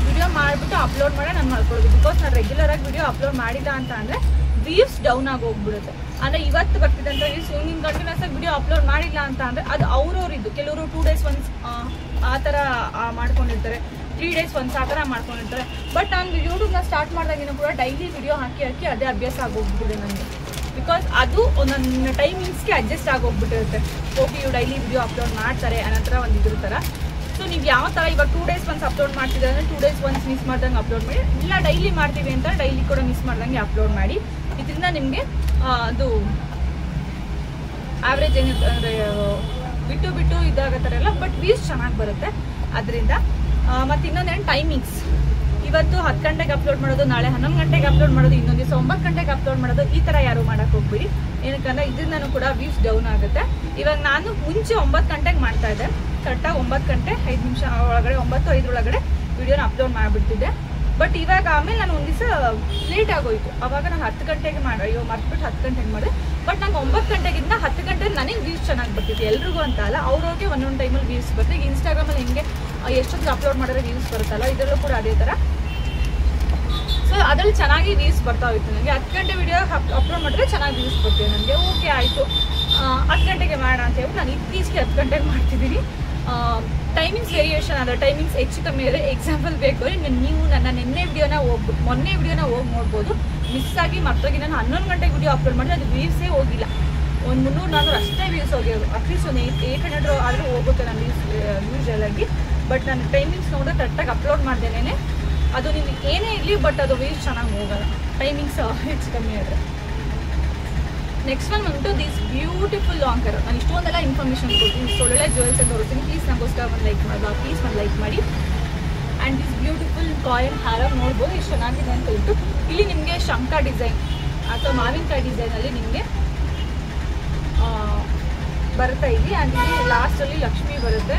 ವಿಡಿಯೋ ಮಾಡಿಬಿಟ್ಟು ಅಪ್ಲೋಡ್ ಮಾಡಿ ನಾನು ಮಾಡ್ಕೊಳ್ಳೋದು. ಬಿಕಾಸ್ ನಾನು ರೆಗ್ಯುಲರ್ ಆಗಿ ವಿಡಿಯೋ ಅಪ್ಲೋಡ್ ಮಾಡಿಲ್ಲ ಅಂತ ಅಂದರೆ ವ್ಯೂಸ್ ಡೌನ್ ಆಗಿ ಹೋಗ್ಬಿಡುತ್ತೆ. ಅಂದರೆ ಇವತ್ತು ಬರ್ತಿದ್ದಂಥ ವ್ಯೂಸ್ ಹಿಂಗೆ ಕಂಟಿನ್ಯೂಸ್ ಆಗಿ ವಿಡಿಯೋ ಅಪ್ಲೋಡ್ ಮಾಡಿಲ್ಲ ಅಂತ ಅಂದರೆ ಅದು ಅವ್ರವ್ರಿದ್ದು. ಕೆಲವರು 2 days ಒನ್ಸ್ ಆ ಥರ ಮಾಡ್ಕೊಂಡಿರ್ತಾರೆ, 3 days ಒನ್ಸ್ ಆ ಥರ ಮಾಡ್ಕೊಂಡಿರ್ತಾರೆ. ಬಟ್ ನಾನು ಯೂಟ್ಯೂಬ್ನ ಸ್ಟಾರ್ಟ್ ಮಾಡಿದಾಗಿನೂ ಕೂಡ ಡೈಲಿ ವಿಡಿಯೋ ಹಾಕಿ ಅದೇ ಅಭ್ಯಾಸ ಆಗೋಗ್ಬಿಟ್ಟಿದೆ ನನಗೆ. ಬಿಕಾಸ್ ಅದು ನನ್ನ ಟೈಮಿಂಗ್ಸ್ಗೆ ಅಡ್ಜಸ್ಟ್ ಆಗೋಗ್ಬಿಟ್ಟಿರುತ್ತೆ. ಓಕೆ ಇವು ಡೈಲಿ ವಿಡಿಯೋ ಅಪ್ಲೋಡ್ ಮಾಡ್ತಾರೆ ಅನ್ನೋ ಒಂದು ಇದ್ರ ಥರ. ಸೊ ನೀವು ಯಾವ ಥರ ಇವಾಗ 2 days ಒನ್ಸ್ ಅಪ್ಲೋಡ್ ಮಾಡ್ತಿದ್ರೆ ಅಂದರೆ 2 days ಒನ್ಸ್ ಮಿಸ್ ಮಾಡ್ದಂಗೆ ಅಪ್ಲೋಡ್ ಮಾಡಿ. ಇಲ್ಲ ಡೈಲಿ ಮಾಡ್ತೀವಿ ಅಂತ ಡೈಲಿ ಕೂಡ ಮಿಸ್ ಮಾಡ್ದಂಗೆ ಅಪ್ಲೋಡ್ ಮಾಡಿ. ಇದರಿಂದ ನಿಮಗೆ ಅದು ಆವ್ರೇಜ್ ಏನಿರುತ್ತೆ ಅಂದರೆ ಬಿಟ್ಟು ಇದಾಗ ಥರ ಎಲ್ಲ, ಬಟ್ ವ್ಯೂಸ್ ಚೆನ್ನಾಗಿ ಬರುತ್ತೆ ಅದರಿಂದ. ಮತ್ತು ಇನ್ನೊಂದೇನು ಟೈಮಿಂಗ್ಸ್, ಇವತ್ತು 10 ಗಂಟೆಗೆ ಅಪ್ಲೋಡ್ ಮಾಡೋದು, ನಾಳೆ 11 ಗಂಟೆಗೆ ಅಪ್ಲೋಡ್ ಮಾಡೋದು, ಇನ್ನೊಂದು ದಿವಸ 9 ಗಂಟೆಗೆ ಅಪ್ಲೋಡ್ ಮಾಡೋದು, ಈ ಥರ ಯಾರು ಮಾಡೋಕ್ಕೆ ಹೋಗ್ಬಿಡಿ. ಏನಕ್ಕಂದ್ರೆ ಇದರಿಂದನೂ ಕೂಡ ವ್ಯೂಸ್ ಡೌನ್ ಆಗುತ್ತೆ. ಇವಾಗ ನಾನು ಮುಂಚೆ 9 ಗಂಟೆಗೆ ಮಾಡ್ತಾ ಇದ್ದೆ, ಕರೆಕ್ಟಾಗಿ 9 ಗಂಟೆ 5 ನಿಮಿಷ ಒಳಗಡೆ 9:05 ಒಳಗಡೆ ವಿಡಿಯೋನ ಅಪ್ಲೋಡ್ ಮಾಡಿಬಿಡ್ತಿದ್ದೆ. ಬಟ್ ಇವಾಗ ಆಮೇಲೆ ನಾನು ಒಂದು ದಿವಸ ಲೇಟ್ ಆಗೋಯ್ತು. ಅವಾಗ ನಾನು 10 ಗಂಟೆಗೆ ಮಾಡಿ, ಅಯ್ಯೋ ಮರ್ತ್ಬಿಟ್ಟು 10 ಗಂಟೆಗೆ ಮಾಡಿದೆ. ಬಟ್ ನಂಗೆ 9 ಗಂಟೆಗಿಂತ 10 ಗಂಟೆಗೆ ನನಗೆ ವ್ಯೂಸ್ ಚೆನ್ನಾಗಿ ಬರ್ತಿತ್ತು. ಎಲ್ರಿಗೂ ಅಂತ ಅಲ್ಲ, ಅವ್ರವ್ರಿಗೆ ಒಂದೊಂದು ಟೈಮಲ್ಲಿ ವ್ಯೂಸ್ ಬರುತ್ತೆ. ಈಗ ಇನ್ಸ್ಟಾಗ್ರಾಮಲ್ಲಿ ಹೆಂಗೆ ಎಷ್ಟೊಂದು ಅಪ್ಲೋಡ್ ಮಾಡಿದ್ರೆ ವ್ಯೂಸ್ ಬರುತ್ತಲ್ಲ, ಇದರಲ್ಲೂ ಕೂಡ ಅದೇ ಥರ. ಸೊ ಅದರಲ್ಲಿ ಚೆನ್ನಾಗಿ ವ್ಯೂಸ್ ಬರ್ತಾ ಹೋಯ್ತು ನನಗೆ. 10 ಗಂಟೆ ವಿಡಿಯೋ ಅಪ್ಲೋಡ್ ಮಾಡಿದ್ರೆ ಚೆನ್ನಾಗಿ ವ್ಯೂಸ್ ಬರ್ತೀವಿ ನನಗೆ. ಓಕೆ ಆಯಿತು, 10 ಗಂಟೆಗೆ ಮಾಡೋಣ ಅಂತ ಹೇಳ್ಬಿಟ್ಟು ನಾನು ಇತ್ತೀಚೆಗೆ 10 ಗಂಟೆಗೆ ಮಾಡ್ತಿದ್ದೀನಿ. ಟೈಮಿಂಗ್ಸ್ ವೇರಿಯೇಷನ್ ಆದರೆ ಟೈಮಿಂಗ್ಸ್ ಹೆಚ್ಚು ಕಮ್ಮಿ ಇದೆ. ಎಕ್ಸಾಂಪಲ್ ಬೇಕು ನೀವು ನನ್ನ ಮೊನ್ನೆ ವಿಡಿಯೋನ ಹೋಗಿ ನೋಡ್ಬೋದು. ಮಿಸ್ ಆಗಿ ಮತ್ತೋಗಿ ನಾನು 11 ಗಂಟೆಗೆ ವಿಡಿಯೋ ಅಪ್ಲೋಡ್ ಮಾಡಿದ್ರೆ ಅದು ವ್ಯೂಸೇ ಹೋಗಿಲ್ಲ. ಒಂದು 300-400 ಅಷ್ಟೇ ವ್ಯೂಸ್ ಹೋಗಿರೋದು. ಅಟ್ಲೀಸ್ಟ್ ಒಂದು 800 ಆದರೂ ಹೋಗುತ್ತೆ ನನ್ನ ಯೂಶಲಾಗಿ. ಬಟ್ ನಾನು ಟೈಮಿಂಗ್ಸ್ ನೋಡಿದ್ರೆ ಕರೆಕ್ಟಾಗಿ ಅಪ್ಲೋಡ್ ಮಾಡ್ದೇನೆ ಅದು ನಿಮಗೆ ಏನೇ ಇರಲಿ, ಬಟ್ ಅದು ವ್ಯೂಸ್ ಚೆನ್ನಾಗಿ ಹೋಗಲ್ಲ ಟೈಮಿಂಗ್ಸ್ ಹೆಚ್ಚು ಕಮ್ಮಿ ಆದರೆ. ನೆಕ್ಸ್ಟ್ ಒನ್ ಬಂದು ದಿಸ್ ಬ್ಯೂಟಿಫುಲ್ ಲಾಂಕರ್. ನಾನು ಇಷ್ಟೊಂದೆಲ್ಲ ಇನ್ಫಾರ್ಮೇಷನ್ ಕೊಡ್ತೀನಿ, ಇಷ್ಟು ಒಳ್ಳೆ ಜ್ಯುವೆಲ್ಸ್ ಅಂತ ತೋರಿಸ್ತೀನಿ. ಪ್ಲೀಸ್ ನಮಗೋಸ್ಕರ ಒಂದು ಲೈಕ್ ಮಾಡೋದು, ಪ್ಲೀಸ್ ಒಂದು ಲೈಕ್ ಮಾಡಿ. ಆ್ಯಂಡ್ ದಿಸ್ ಬ್ಯೂಟಿಫುಲ್ ಕಾಯಿನ್ ಹಾರ ನೋಡ್ಬೋದು ಎಷ್ಟು ಚೆನ್ನಾಗಿದೆ ಅಂತ ಹೇಳ್ಬಿಟ್ಟು. ಇಲ್ಲಿ ನಿಮಗೆ ಶಂಕ ಡಿಸೈನ್ ಅಥವಾ ಮಾವಿನಕಾಯಿ ಡಿಸೈನಲ್ಲಿ ನಿಮಗೆ ಬರ್ತಾ ಇದೆ. ಆ್ಯಂಡ್ ಇಲ್ಲಿ ಲಾಸ್ಟಲ್ಲಿ ಲಕ್ಷ್ಮಿ ಬರುತ್ತೆ.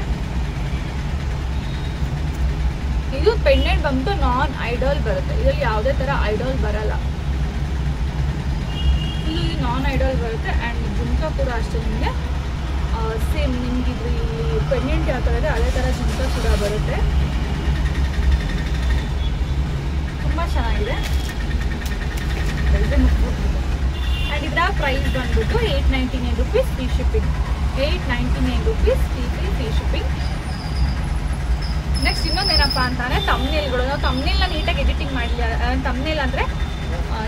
ಇದು ಪೆಂಡೆಂಟ್ ಬಂದು ನಾನ್ ಐಡಲ್ ಬರುತ್ತೆ. ಇದರಲ್ಲಿ ಯಾವುದೇ ಥರ ಐಡಲ್ ಬರಲ್ಲ, ಇದು ನಾನ್ ಐಡಲ್ ಬರುತ್ತೆ. ಆ್ಯಂಡ್ ಜುಮ್ಕ ಕೂಡ ಅಷ್ಟೇ ನಿಮಗೆ ಸೇಮ್ ನಿಮ್ಗೆ ಇಲ್ಲಿ ಪೆಂಡೆಂಟ್ ಯಾವ ಥರ ಇದೆ ಅದೇ ಥರ ಜುಮ್ಕ ಕೂಡ ಬರುತ್ತೆ. ತುಂಬ ಚೆನ್ನಾಗಿದೆ. ಆ್ಯಂಡ್ ಇದರ ಪ್ರೈಸ್ ಬಂದ್ಬಿಟ್ಟು 899 rupees free shipping. 899 rupees free shipping. Next ಇನ್ನೊಂದೇನಪ್ಪ ಅಂತಾನೆ ತಮ್ನೇಲ್ಗಳು. ನಾವು ತಮ್ನೇಲ್ನ ನೀಟಾಗಿ ಎಡಿಟಿಂಗ್ ಮಾಡಲಿ. ತಮ್ನೇಲ್ ಅಂದರೆ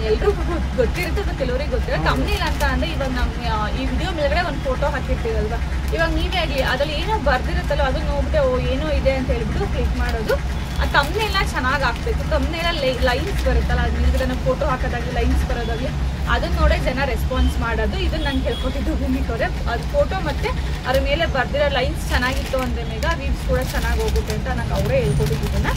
ಎಲ್ರಿಗೂ ಗೊತ್ತಿರುತ್ತೆ, ಅದು ಕೆಲವರಿಗೆ ಗೊತ್ತಿರೋ. ತಮ್ನೇಲ್ ಅಂತ ಅಂದರೆ ಇವಾಗ ನಮ್ಮ ಈ ವಿಡಿಯೋ ಮೇಲ್ಗಡೆ ಒಂದು ಫೋಟೋ ಹಾಕಿರ್ತೀವಲ್ವ, ಇವಾಗ ನೀವೇ ಆಗಲಿ ಅದರಲ್ಲಿ ಏನೋ ಬರ್ದಿರುತ್ತಲ್ಲೋ ಅದನ್ನ ನೋಡ್ಬಿಟ್ಟು ಏನೋ ಇದೆ ಅಂತ ಹೇಳ್ಬಿಟ್ಟು ಕ್ಲಿಕ್ ಮಾಡೋದು. ಆ ತಮ್ನೇಲ್ನ ಚೆನ್ನಾಗಿ ಹಾಕ್ಬೇಕು. ತಮ್ನೇಲಲ್ಲಿ ಲೈನ್ಸ್ ಬರುತ್ತಲ್ಲ, ಅದು ಮೇಲ್ಗಡೆ ನಾವು ಫೋಟೋ ಹಾಕೋದಾಗಲಿ ಲೈನ್ಸ್ ಬರೋದಾಗಲಿ ಅದನ್ನ ನೋಡೇ ಜನ ರೆಸ್ಪಾನ್ಸ್ ಮಾಡೋದು. ಇದನ್ನು ನಂಗೆ ಹೇಳ್ಕೊಟ್ಟಿದ್ದು ಭೂಮಿಕವ್ರೆ. ಅದು ಫೋಟೋ ಮತ್ತು ಅದ್ರ ಮೇಲೆ ಬರ್ದಿರೋ ಲೈನ್ಸ್ ಚೆನ್ನಾಗಿತ್ತು ಅಂದರೆ ಮೇಗ ವ್ಯೂಸ್ ಕೂಡ ಚೆನ್ನಾಗಿ ಹೋಗುತ್ತೆ ಅಂತ ನಂಗೆ ಅವರೇ ಹೇಳ್ಕೊಟ್ಟಿದ್ದನ್ನು.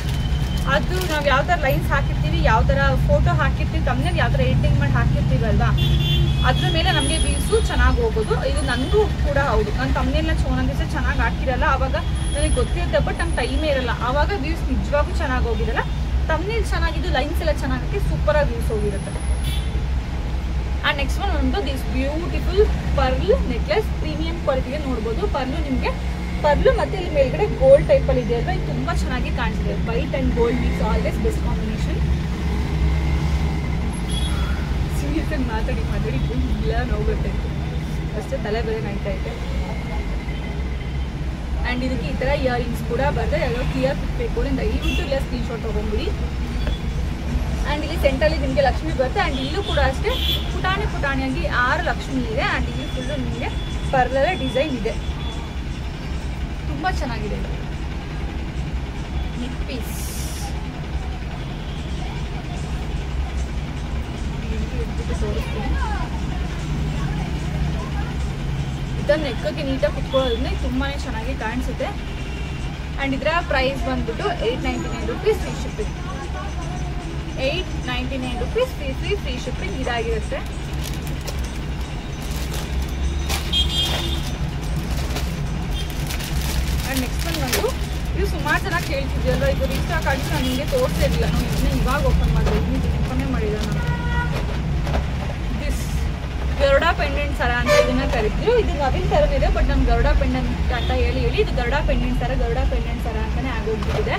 ಅದು ನಾವು ಯಾವ ಥರ ಲೈನ್ಸ್ ಹಾಕಿರ್ತೀವಿ, ಯಾವ ಥರ ಫೋಟೋ ಹಾಕಿರ್ತೀವಿ, ತಮ್ಮನೇಲಿ ಯಾವ ಥರ ಎಡಿಟಿಂಗ್ ಮಾಡಿ ಹಾಕಿರ್ತೀವಲ್ವಾ ಅದ್ರ ಮೇಲೆ ನಮಗೆ ವ್ಯೂಸು ಚೆನ್ನಾಗಿ ಹೋಗೋದು. ಇದು ನನಗೂ ಕೂಡ ಹೌದು. ನಾನು ತಮ್ಮನೇಲಿನ ಒಂದೊಂದು ದಿವಸ ಚೆನ್ನಾಗಿ ಹಾಕಿರಲ್ಲ, ಆವಾಗ ನನಗೆ ಗೊತ್ತಿರುತ್ತೆ, ಬಟ್ ನಂಗೆ ಟೈಮೇ ಇರಲ್ಲ. ಆವಾಗ ವ್ಯೂಸ್ ನಿಜವಾಗೂ ಚೆನ್ನಾಗಿ ಹೋಗಿರಲ್ಲ. ತಮ್ಮನೇಲಿ ಚೆನ್ನಾಗಿದ್ದು ಲೈನ್ಸ್ ಎಲ್ಲ ಚೆನ್ನಾಗಿ ಸೂಪರಾಗಿ ವ್ಯೂಸ್ ಹೋಗಿರುತ್ತೆ. ಆ್ಯಂಡ್ ನೆಕ್ಸ್ಟ್ ಒನ್ ಒಂದು this beautiful pearl necklace. Premium ಕ್ವಾಲಿಟಿಗೆ ನೋಡ್ಬೋದು. ಪರ್ಲು ಮತ್ತು ಇಲ್ಲಿ ಮೇಲ್ಗಡೆ ಗೋಲ್ಡ್ ಟೈಪಲ್ಲಿ ಇದೆ ಅಲ್ವಾ, ಇದು ತುಂಬ ಚೆನ್ನಾಗಿ ಕಾಣಿಸಿದೆ. White and gold mix always best combination. ಸೀರಿಯಸ್ಸಾಗಿ ಮಾತಾಡಿ ಇಲ್ಲ ನೋಗುತ್ತೆ ಅಷ್ಟೇ, ತಲೆ ಬೇರೆ ನೈತಾ ಇದೆ. ಆ್ಯಂಡ್ ಇದಕ್ಕೆ ಈ ಥರ ಇಯರಿಂಗ್ಸ್ ಕೂಡ ಬರ್ತದೆ. ಯಾರೋ ಕ್ಲಿಯರ್ ಬೇಕು ಅಂದರೆ ದಯವಿಟ್ಟು ಇಲ್ಲ ಸ್ಕ್ರೀನ್ಶಾಟ್ ತೊಗೊಂಬಿಡಿ. ಆ್ಯಂಡ್ ಇಲ್ಲಿ ಸೆಂಟ್ರಲ್ಲಿ ನಿಮಗೆ ಲಕ್ಷ್ಮಿ ಬರುತ್ತೆ. ಆ್ಯಂಡ್ ಇಲ್ಲೂ ಕೂಡ ಅಷ್ಟೇ ಪುಟಾಣಿಯಾಗಿ 6 ಲಕ್ಷ್ಮಿ ಇದೆ. ಆ್ಯಂಡ್ ಇಲ್ಲಿ ಫುಲ್ಲು ನಿಮಗೆ ಪರ್ಲಲ್ಲೇ ಡಿಸೈನ್ ಇದೆ. ತುಂಬ ಚೆನ್ನಾಗಿದೆ ಇದು ನೆಕ್ ಪೀಸ್. ತೋರಿಸ್ತೀನಿ. ಇದನ್ನು ನೆಕ್ಕಕ್ಕೆ ನೀಟಾಗಿ ಕುತ್ಕೊಳ್ಳೋದ್ರಿಂದ ತುಂಬಾ ಚೆನ್ನಾಗಿ ಕಾಣಿಸುತ್ತೆ. ಆ್ಯಂಡ್ ಇದರ ಪ್ರೈಸ್ ಬಂದ್ಬಿಟ್ಟು 899 rupees free shipping. 899 rupees free shipping ಇದಾಗಿರುತ್ತೆ. ಆ್ಯಂಡ್ ನೆಕ್ಸ್ಟ್ ಒಂದು ಬಂದು ಇದು ಸುಮಾರು ಜನ ಕೇಳ್ತಿದ್ಯಲ್ವ, ಇದು ರೀಸ್ಟಾಕ್ ಆಗಿ ನಾನು ನಿಮಗೆ ತೋರಿಸೇ ಇಲ್ಲ. ನಾವು ಇದನ್ನ ಇವಾಗ ಓಪನ್ ಮಾಡಿದೆ, ಓಪನ್ನೇ ಮಾಡಿಲ್ಲ ನಾನು. ದಿಸ್ ಗರುಡಾ ಪೆಂಡೆಂಟ್ ಸರ ಅಂತ ಇದನ್ನ ಕರಿತಿದ್ರು. ಇದು ನವಿಲ್ ಥರನೇ ಇದೆ, ಬಟ್ ನಮ್ಗೆ ಗರುಡಾ ಪೆಂಡೆಂಟ್ ಅಂತ ಹೇಳಿ ಇದು ಗರುಡಾ ಪೆಂಡೆಂಟ್ ಸರ ಅಂತಲೇ ಆಗೋಗ್ಬಿಟ್ಟಿದೆ.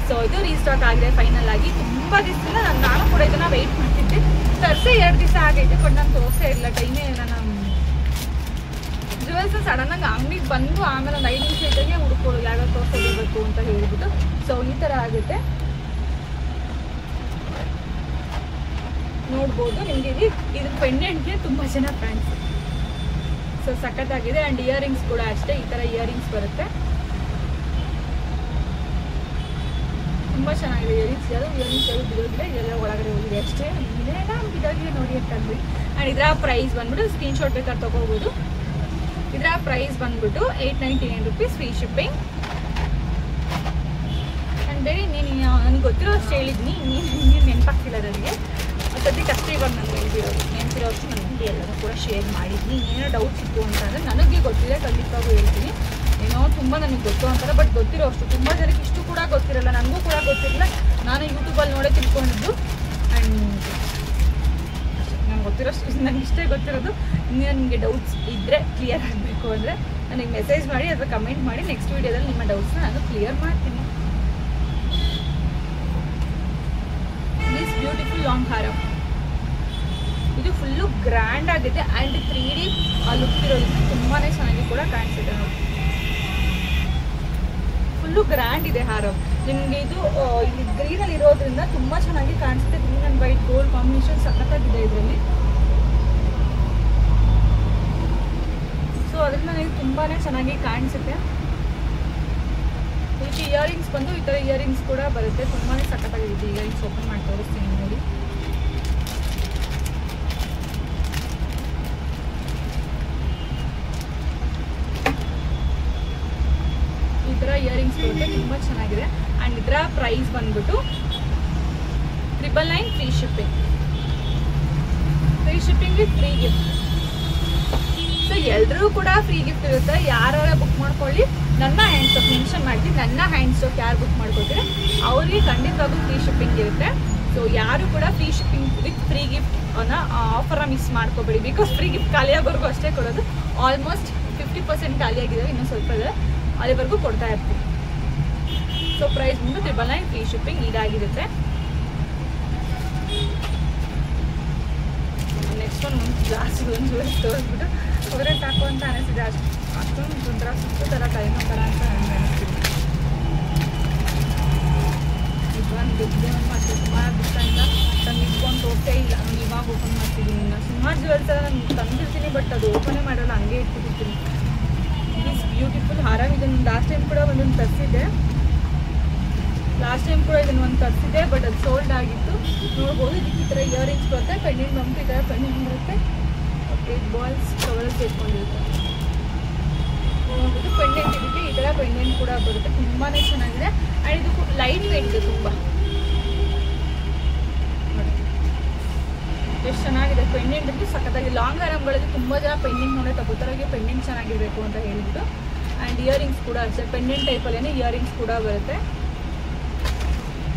ಸೊ ಇದು ರೀಸ್ಟಾಕ್ ಆಗಿದೆ ಫೈನಲ್ ಆಗಿ. ತುಂಬ ದಿವಸದಿಂದ ನಾನು ಕೂಡ ಇದನ್ನು ವೆಯ್ಟ್ ಮಾಡ್ತಿದ್ದೆ. ತರಿಸೇ 2 ದಿವಸ ಆಗೈತೆ, ಬಟ್ ನಾನು ತೋರಿಸೇ ಇಲ್ಲ. ಟೈಮೇ ನಾನು ಜ್ಯುವೆಲ್ಸ್ ಸಡನ್ನಾಗಿ ಅಂಗಡಿಗೆ ಬಂದು ಆಮೇಲೆ ಒಂದು 5 ನಿಮಿಷ ಇದ್ದಂಗೆ ಹುಡ್ಕೊಳ್ಳೋದು ಯಾವಾಗ ತೋರಿಸೋದಿರ್ಬೇಕು ಅಂತ ಹೇಳ್ಬಿಟ್ಟು. ಸೊ ಈ ಥರ ಆಗುತ್ತೆ ನೋಡ್ಬೋದು. ನಿಮಗೆ ಇದು ಪೆಂಡೆಂಟ್ಗೆ ತುಂಬ ಜನ ಫ್ಯಾನ್ಸ್. ಸೊ ಸಖತ್ತಾಗಿದೆ. ಆ್ಯಂಡ್ ಇಯರಿಂಗ್ಸ್ ಕೂಡ ಅಷ್ಟೇ, ಈ ಥರ ಇಯರಿಂಗ್ಸ್ ಬರುತ್ತೆ. ತುಂಬ ಚೆನ್ನಾಗಿದೆ ಇಯರಿಂಗ್ಸ್. ಯಾವುದು ಬಿಡೋದಿಲ್ಲ, ಇದೆಲ್ಲ ಒಳಗಡೆ ಹೋಗಿದೆ ಅಷ್ಟೇ. ಇದೆಲ್ಲ ಬಿಡೋದಿಲ್ಲ ನೋಡಿ ಅಂತಂದ್ವಿ. ಆ್ಯಂಡ್ ಇದರ ಪ್ರೈಸ್ ಬಂದ್ಬಿಟ್ಟು ಸ್ಕ್ರೀನ್ಶಾಟ್ ಬೇಕಾದ್ರೆ ತೊಗೋಬೋದು. ಇದರ ಪ್ರೈಸ್ ಬಂದ್ಬಿಟ್ಟು 899 rupees ಫ್ರೀ ಶಿಪ್ಪಿಂಗ್. ಆ್ಯಂಡ್ ಬೇರೆ ನೀನು ನನಗೆ ಗೊತ್ತಿರೋ ಅಷ್ಟು ಹೇಳಿದ್ನಿ, ನೀನು ನೆನಪಾಗ್ತಿಲ್ಲ ನನಗೆ. ಸದ್ಯಕ್ಕೆ ಅಷ್ಟೇ ಇವಾಗ ನಾನು ನೆನಪಿರೋ ಅಷ್ಟು ನನಗೆ ಎಲ್ಲರೂ ಕೂಡ ಶೇರ್ ಮಾಡಿದ್ನಿ. ಏನೋ ಡೌಟ್ಸ್ ಇತ್ತು ಅಂತಂದರೆ ನನಗೆ ಗೊತ್ತಿದೆ, ಖಂಡಿತವಾಗೂ ಹೇಳ್ತೀನಿ. ಏನೋ ತುಂಬ ನನಗೆ ಗೊತ್ತು ಅಂತಾರೆ, ಬಟ್ ಗೊತ್ತಿರೋ ಅಷ್ಟು ತುಂಬ ಜನಕ್ಕೆ ಇಷ್ಟು ಕೂಡ ಗೊತ್ತಿರಲ್ಲ, ನನಗೂ ಕೂಡ ಗೊತ್ತಿರಲ್ಲ. ನಾನು ಯೂಟ್ಯೂಬಲ್ಲಿ ನೋಡೇ ತಿಳ್ಕೊಂಡಿದ್ದು. ಆ್ಯಂಡ್ ನಂಗೆ ಗೊತ್ತಿರೋಷ್ಟು ನಂಗೆ ಇಷ್ಟೇ ಗೊತ್ತಿರೋದು. ನಿಮಗೆ ಡೌಟ್ಸ್ ಇದ್ದರೆ ಕ್ಲಿಯರ್ ಆಗಬೇಕು ಅಂದರೆ ನನಗೆ ಮೆಸೇಜ್ ಮಾಡಿ ಅಥವಾ ಕಮೆಂಟ್ ಮಾಡಿ, ನೆಕ್ಸ್ಟ್ ವೀಡಿಯೋದಲ್ಲಿ ನಿಮ್ಮ ಡೌಟ್ಸ್ನ ನಾನು ಕ್ಲಿಯರ್ ಮಾಡ್ತೀನಿ. ದಿಸ್ ಬ್ಯೂಟಿಫುಲ್ ಲಾಂಗ್ ಹಾರ, ಇದು ಫುಲ್ಲು ಗ್ರ್ಯಾಂಡ್ ಆಗಿದೆ ಆ್ಯಂಡ್ 3D ಲುಕ್ ಇರೋದ್ರಿಂದ ತುಂಬಾ ಚೆನ್ನಾಗಿ ಕೂಡ ಕಾಣಿಸುತ್ತೆ ನೋಡಿ. ಫುಲ್ಲು ಗ್ರ್ಯಾಂಡ್ ಇದೆ ಹಾರ. ನಿಮಗೆ ಇದು ಇಲ್ಲಿ ಗ್ರೀನಲ್ಲಿ ಇರೋದ್ರಿಂದ ತುಂಬ ಚೆನ್ನಾಗಿ ಕಾಣಿಸುತ್ತೆ. Green and white gold combination ಸಖತ್ತಾಗಿದೆ ಇದರಲ್ಲಿ. ಸೊ ಅದರಿಂದ ನನಗೆ ತುಂಬಾ ಚೆನ್ನಾಗಿ ಕಾಣಿಸುತ್ತೆ. ಇದಕ್ಕೆ ಇಯರಿಂಗ್ಸ್ ಬಂದು ಈ ಥರ ಇಯರಿಂಗ್ಸ್ ಕೂಡ ಬರುತ್ತೆ. ತುಂಬಾ ಸಖತ್ತಾಗಿದೆ. ಇಯರಿಂಗ್ಸ್ ಓಪನ್ ಮಾಡಿ ತೋರಿಸ್ತೀನಿ ನೋಡಿ. ಈ ಥರ ಇಯರಿಂಗ್ಸ್ ಬರುತ್ತೆ, ತುಂಬ ಚೆನ್ನಾಗಿದೆ. ಆ್ಯಂಡ್ ಇದರ ಪ್ರೈಸ್ ಬಂದ್ಬಿಟ್ಟು 999 free shipping. Free shipping with free gift. So ಎಲ್ಲರೂ ಕೂಡ ಫ್ರೀ ಗಿಫ್ಟ್ ಇರುತ್ತೆ. ಯಾರು ಬುಕ್ ಮಾಡ್ಕೊಳ್ಳಿ, ನನ್ನ ಹ್ಯಾಂಡ್ ಸ್ಟಾಕ್ ಮೆನ್ಷನ್ ಮಾಡ್ತೀನಿ. ನನ್ನ ಹ್ಯಾಂಡ್ ಸ್ಟಾಕ್ ಯಾರು ಬುಕ್ ಮಾಡ್ಕೊಳ್ತೀರಿ ಅವರಿಗೆ ಖಂಡಿತವಾಗೂ ಫ್ರೀ ಶಿಪ್ಪಿಂಗ್ ಇರುತ್ತೆ. ಸೊ ಯಾರು ಕೂಡ free shipping with free gift ಅನ್ನೋ ಆಫರ್ನ ಮಿಸ್ ಮಾಡ್ಕೋಬೇಡಿ. ಬಿಕಾಸ್ ಫ್ರೀ ಗಿಫ್ಟ್ ಖಾಲಿಯಾಗೋರ್ಗೂ ಅಷ್ಟೇ ಕೊಡೋದು. ಆಲ್ಮೋಸ್ಟ್ 50% ಖಾಲಿಯಾಗಿದೆ, ಇನ್ನೂ ಸ್ವಲ್ಪ ಇದೆ, ಅಲ್ಲಿವರೆಗೂ ಕೊಡ್ತಾ ಇರ್ತೀವಿ. ಸೊ ಪ್ರೈಸ್ ಬಂದು 999 ಫ್ರೀ ಶಿಪ್ಪಿಂಗ್ ಇದಾಗಿರುತ್ತೆ. ನೆಕ್ಸ್ಟ್ ಒಂದು ಜಾಸ್ತಿ ಒಂದು ಜೋಡಿಸಿ ತೋರಿಸ್ಬಿಟ್ಟು ಹೊರಗೆ ಸಾಕು ಅಂತ ಅನಿಸಿದೆ. ಅಷ್ಟೊಂದು ಒಂಥರ ಸುತ್ತು ಥರ ಟೈಮ್ ಥರ ಅಂತ ನನಗೆ ಅನಿಸ್ತಿದೆ. ಇದೊಂದು ಮತ್ತೆ ಸುಮಾರು ದಿವಸದಿಂದ ನಾನು ಇಟ್ಕೊಂಡು ಹೋಗ್ತೇ ಇಲ್ಲ. ನಾನು ಇವಾಗ ಓಪನ್ ಮಾಡ್ತಿದ್ದೀನಿ. ನಾನು ಸುಮಾರು ಜ್ಯುವೆಲ್ಸ್ ನಾನು ತಂದಿರ್ತೀನಿ, ಬಟ್ ಅದು ಓಪನೇ ಮಾಡಲ್ಲ, ಹಂಗೆ ಇಟ್ಬಿಟ್ಟಿರ್ತೀನಿ. ಇಸ್ ಬ್ಯೂಟಿಫುಲ್ ಹಾರ. ಇದನ್ನು ಲಾಸ್ಟ್ ಟೈಮ್ ಕೂಡ ಒಂದೊಂದು ತರಿಸಿದ್ದೆ. ಬಟ್ ಅದು ಸೋಲ್ಡ್ ಆಗಿತ್ತು. ನೋಡ್ಬೋದು. ಇದಕ್ಕೆ ಈ ಥರ ಇಯರಿಂಗ್ಸ್ ಬರುತ್ತೆ, ಪೆಂಡೆಂಟ್ ಬಂತು, ಈ ಥರ ಪೆಂಡೆಂಟ್ ಬರುತ್ತೆ, 8 ಬಾಲ್ಸ್ ಕವರ್ ಸೇರ್ಕೊಂಡಿರುತ್ತೆ. ನೋಡ್ಬೋದು ಪೆಂಡೆಂಟ್ ಇದಕ್ಕೆ ಈ ಥರ ಪೆಂಡೆಂಟ್ ಕೂಡ ಬರುತ್ತೆ. ತುಂಬಾ ಚೆನ್ನಾಗಿದೆ. ಆ್ಯಂಡ್ ಇದು ಲೈಟ್ ವೇಟ್ ಇದೆ ತುಂಬ. ಎಷ್ಟು ಚೆನ್ನಾಗಿದೆ ಪೆಂಡೆಂಟ್ ಅಂತೂ ಸಖತ್ತಾಗಿ. ಲಾಂಗ್ ಆರಮ್ಗಳಲ್ಲಿ ತುಂಬ ಜನ ಪೆಂಡೆಂಟ್ ನೋಡೇ ತಗೋತಾರೆ, ಪೆಂಡೆಂಟ್ ಚೆನ್ನಾಗಿರಬೇಕು ಅಂತ ಹೇಳಿಬಿಟ್ಟು. ಆ್ಯಂಡ್ ಇಯರಿಂಗ್ಸ್ ಕೂಡ ಅಷ್ಟೇ ಪೆಂಡೆಂಟ್ ಟೈಪಲ್ಲೇ ಇಯರಿಂಗ್ಸ್ ಕೂಡ ಬರುತ್ತೆ.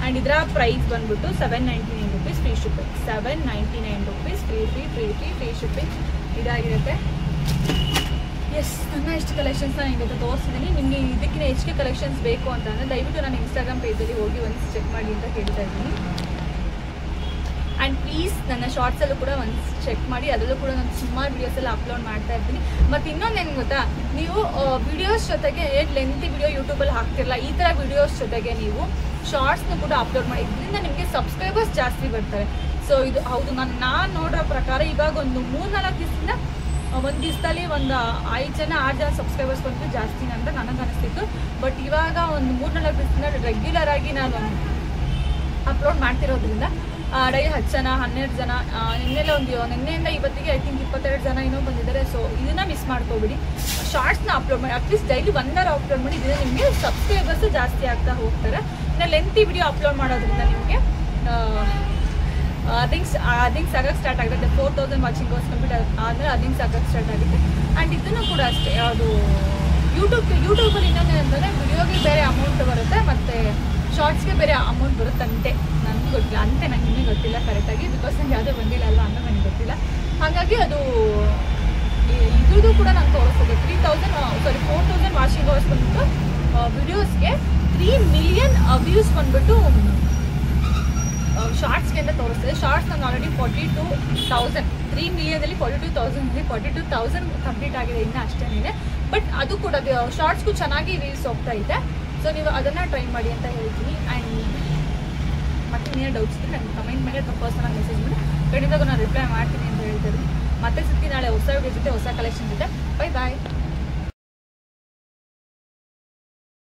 ಆ್ಯಂಡ್ ಇದರ ಪ್ರೈಸ್ ಬಂದ್ಬಿಟ್ಟು 799 rupees free shipping. 799 rupees free shipping ಇದಾಗಿರುತ್ತೆ. ಎಸ್, ನನ್ನ ಇಷ್ಟು ಕಲೆಕ್ಷನ್ಸ್ನ ನಾನು ಇವತ್ತು ತೋರಿಸಿದ್ದೀನಿ. ನಿಮಗೆ ಇದಕ್ಕಿಂತ ಹೆಚ್ಚಿಗೆ ಕಲೆಕ್ಷನ್ಸ್ ಬೇಕು ಅಂತ ಅಂದರೆ ದಯವಿಟ್ಟು ನಾನು ಇನ್ಸ್ಟಾಗ್ರಾಮ್ ಪೇಜಲ್ಲಿ ಹೋಗಿ ಒಂದು ಚೆಕ್ ಮಾಡಿ ಅಂತ ಹೇಳ್ತಾ ಇದ್ದೀನಿ. ಆ್ಯಂಡ್ ಪ್ಲೀಸ್ ನನ್ನ ಶಾರ್ಟ್ಸಲ್ಲೂ ಕೂಡ ಒಂದು ಚೆಕ್ ಮಾಡಿ. ಅದರಲ್ಲೂ ಕೂಡ ನಾನು ಸುಮಾರು ವೀಡಿಯೋಸೆಲ್ಲ ಅಪ್ಲೋಡ್ ಮಾಡ್ತಾ ಇರ್ತೀನಿ. ಮತ್ತು ಇನ್ನೊಂದೇನು ಗೊತ್ತಾ, ನೀವು ವೀಡಿಯೋಸ್ ಜೊತೆಗೆ ಲೆಂತಿ ವೀಡಿಯೋ ಯೂಟ್ಯೂಬಲ್ಲಿ ಹಾಕ್ತಿರಲ್ಲ, ಈ ಥರ ವೀಡಿಯೋಸ್ ಜೊತೆಗೆ ನೀವು ಶಾರ್ಟ್ಸ್ನ ಕೂಡ ಅಪ್ಲೋಡ್ ಮಾಡಿ. ಇದರಿಂದ ನಿಮಗೆ ಸಬ್ಸ್ಕ್ರೈಬರ್ಸ್ ಜಾಸ್ತಿ ಬರ್ತಾರೆ. ಸೊ ಇದು ಹೌದು, ನಾನು ನೋಡೋ ಪ್ರಕಾರ ಇವಾಗ ಒಂದು 3-4 ದಿವಸದಿಂದ ಒಂದು ದಿವಸದಲ್ಲಿ ಒಂದು 5 ಜನ 6 ಜನ ಸಬ್ಸ್ಕ್ರೈಬರ್ಸ್ ಬಂದು ಜಾಸ್ತಿ ಅಂತ ನನಗೆ ಅನಿಸ್ತಿತ್ತು. ಬಟ್ ಇವಾಗ ಒಂದು 3-4 ದಿವಸದಿಂದ ರೆಗ್ಯುಲರ್ ಆಗಿ ನಾನು ಅಪ್ಲೋಡ್ ಮಾಡ್ತಿರೋದ್ರಿಂದ ಡೈಲಿ 10 ಜನ 12 ಜನ, ನಿನ್ನೆಯಿಂದ ಇವತ್ತಿಗೆ ಐ ಥಿಂಕ್ 22 ಜನ ಏನೋ ಬಂದಿದ್ದಾರೆ. ಸೊ ಇದನ್ನ ಮಿಸ್ ಮಾಡ್ಕೋಬಿಡಿ. ಶಾರ್ಟ್ಸ್ನ ಅಪ್ಲೋಡ್ ಮಾಡಿ, ಅಟ್ಲೀಸ್ಟ್ ಡೈಲಿ 1 ಅವರ್ ಅಪ್ಲೋಡ್ ಮಾಡಿ. ಇದರಿಂದ ನಿಮಗೆ ಸಬ್ಸ್ಕ್ರೈಬರ್ಸ್ ಜಾಸ್ತಿ ಆಗ್ತಾ ಹೋಗ್ತಾರೆ. ಇನ್ನು ಲೆಂತಿ ವಿಡಿಯೋ ಅಪ್ಲೋಡ್ ಮಾಡೋದ್ರಿಂದ ನಿಮಗೆ ಅರ್ನಿಂಗ್ಸ್ ಆಗಕ್ಕೆ ಸ್ಟಾರ್ಟ್ ಆಗುತ್ತೆ. 4000 ವಾಚಿಂಗ್ ಅವರ್ಸ್ ಕಂಪ್ಲೀಟ್ ಆದಮೇಲೆ ಅರ್ನಿಂಗ್ಸ್ ಆಗಕ್ಕೆ ಸ್ಟಾರ್ಟ್ ಆಗುತ್ತೆ. ಆ್ಯಂಡ್ ಇದನ್ನು ಕೂಡ ಅಷ್ಟೇ, ಅದು ಯೂಟ್ಯೂಬಲ್ಲಿ ಇನ್ನೊಂದು ಅಂತಂದರೆ ವಿಡಿಯೋಗೆ ಬೇರೆ ಅಮೌಂಟ್ ಬರುತ್ತೆ ಮತ್ತು ಶಾರ್ಟ್ಸ್ಗೆ ಬೇರೆ ಅಮೌಂಟ್ ಬರುತ್ತಂತೆ. ನನಗೆ ಗೊತ್ತಿಲ್ಲ ಅಂತೆ, ನನಗೆ ಇನ್ನೂ ಗೊತ್ತಿಲ್ಲ ಕರೆಕ್ಟಾಗಿ, ಬಿಕಾಸ್ ನನಗೆ ಯಾವುದೇ ಬಂದಿಲ್ಲ ಅಲ್ಲ ಅಂತ ನನಗೆ ಗೊತ್ತಿಲ್ಲ. ಹಾಗಾಗಿ ಅದು ಇದ್ರದ್ದು ಕೂಡ ನಾನು ತೋರಿಸ್ತಿದ್ದೆ. 4000 ವಾಚಿಂಗ್ ಅವರ್ಸ್ ಬಂದ್ಬಿಟ್ಟು ವಿಡಿಯೋಸ್ಗೆ 3 ಮಿಲಿಯನ್ ವ್ಯೂಸ್ ಬಂದ್ಬಿಟ್ಟು ಶಾರ್ಟ್ಸ್ಗೆ ಅಂತ ತೋರಿಸ್ತಿದೆ. ಶಾರ್ಟ್ಸ್ ನಾನು ಆಲ್ರೆಡಿ 42,000, 3 ಮಿಲಿಯನಲ್ಲಿ 42,000 ಕಂಪ್ಲೀಟ್ ಆಗಿದೆ ಇನ್ನೂ ಅಷ್ಟೇನಿದೆ. ಬಟ್ ಅದು ಕೂಡ ಶಾರ್ಟ್ಸ್ಗೂ ಚೆನ್ನಾಗಿ ವ್ಯೂಸ್ ಹೋಗ್ತಾ ಇದೆ. ಸೊ ನೀವು ಅದನ್ನು ಟ್ರೈ ಮಾಡಿ ಅಂತ ಹೇಳ್ತೀನಿ. ಆ್ಯಂಡ್ ಮತ್ತೆ ಇನ್ನೇನು ಡೌಟ್ಸ್ ಇದ್ದರೆ ನನಗೆ ಕಮೆಂಟ್ ಮಾಡಿ ಅಥವಾ ಪರ್ಸನಲ್ ಮೆಸೇಜ್ ಮಾಡಿ, ಖಂಡಿತವಾಗೂ ನಾನು ರಿಪ್ಲೈ ಮಾಡ್ತೀನಿ ಅಂತ ಹೇಳ್ತೀನಿ. ಮತ್ತೆ ಸಿಗ್ತೀನಿ ನಾಳೆ ಹೊಸ ವಿಡಿಯೋ ಜೊತೆ, ಹೊಸ ಕಲೆಕ್ಷನ್ ಜೊತೆ. ಬೈ ಬಾಯ್.